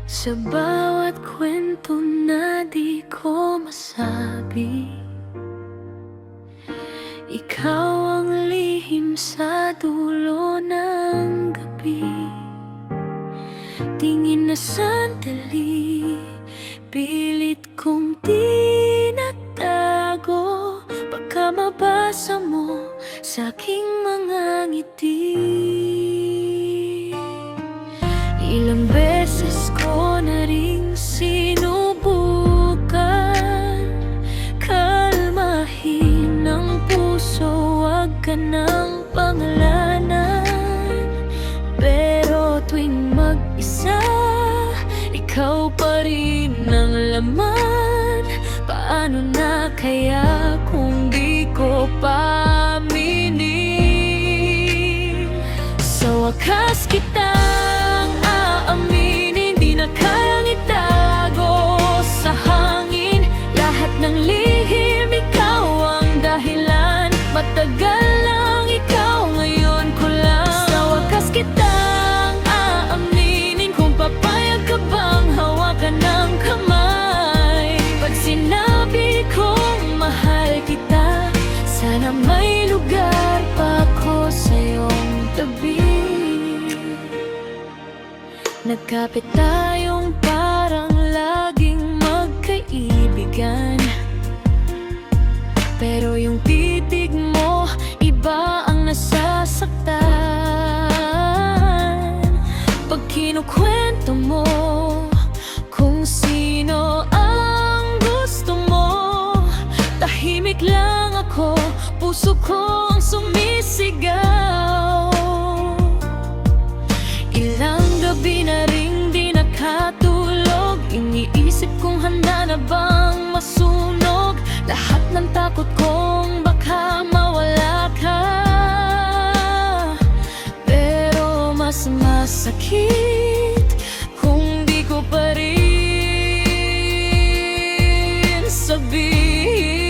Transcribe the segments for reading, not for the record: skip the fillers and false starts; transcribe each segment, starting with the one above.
Sa bawat kwento na di ko masabi, ikaw ang lihim sa dulo ng gabi. Tingin na sandali, pilit kong tinatago, baka mabasa mo sa aking mga ngiti. Ilang beses ko na ring sinubukan kalmahin ang puso, wag ka nang pangalanan. Pero tuwing mag-isa, ikaw pa rin ang laman. Paano na kaya kung di ko paaminin? Sa wakas kitang aaminin, di na kayang itago sa hangin. Lahat ng lihim, ikaw ang dahilan. Matagal lang, ikaw ngayon ko lang. Sa wakas kitang aaminin, kung papayag ka bang hawakan ng kamay. Pag sinabi kong mahal kita, sana may lugar pa ako sa iyong tabi. Nagkapit tayong parang laging magkaibigan, pero yung titig mo, iba ang nasasaktan. Pag kinukwento mo kung sino ang gusto mo, tahimik lang ako, puso ko ang sumisigaw. Ilang gabi na ring di nakatulog, iniisip kung handa na bang masunog lahat ng takot kong baka mawala ka. Pero mas masakit kung di ko pa rin sabihin.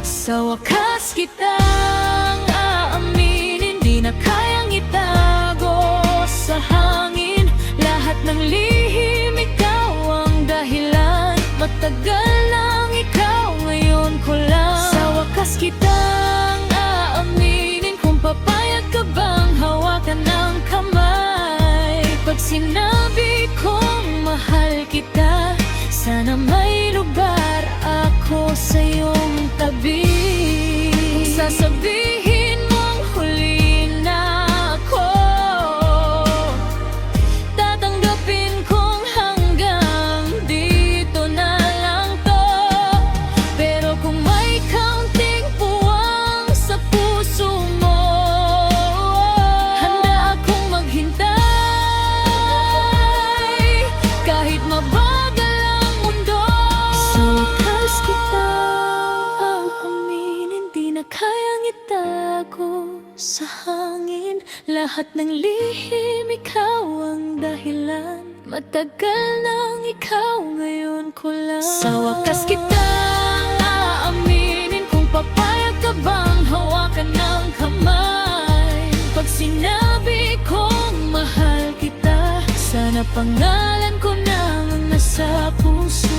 Sa wakas kitang aaminin, di na kayang itago sa hangin. Lahat ng lihim, ikaw ang dahilan. Matagal lang, ikaw ngayon ko lang. Sa wakas kitang aaminin, kung papayag ka bang hawakan ng kamay. Pag sinabi kong mahal kita, sana may lugar ako sa iyong tabi. Kung sasabihin mong huli na ako, tatanggapin kong hanggang dito na lang to. Pero kung may kaunting puwang sa puso mo, handa akong maghintay kahit mabagal ang mundo. Sa wakas kitang aaminin, di na kayang itago sa hangin. Lahat ng lihim, ikaw ang dahilan. Matagal nang, ikaw ngayon ko lang. Sa wakas kitang aaminin, kung papayag ka bang hawakan ng kamay. Pag sinabi kong mahal kita, sana pangalan ko na ang nasa puso.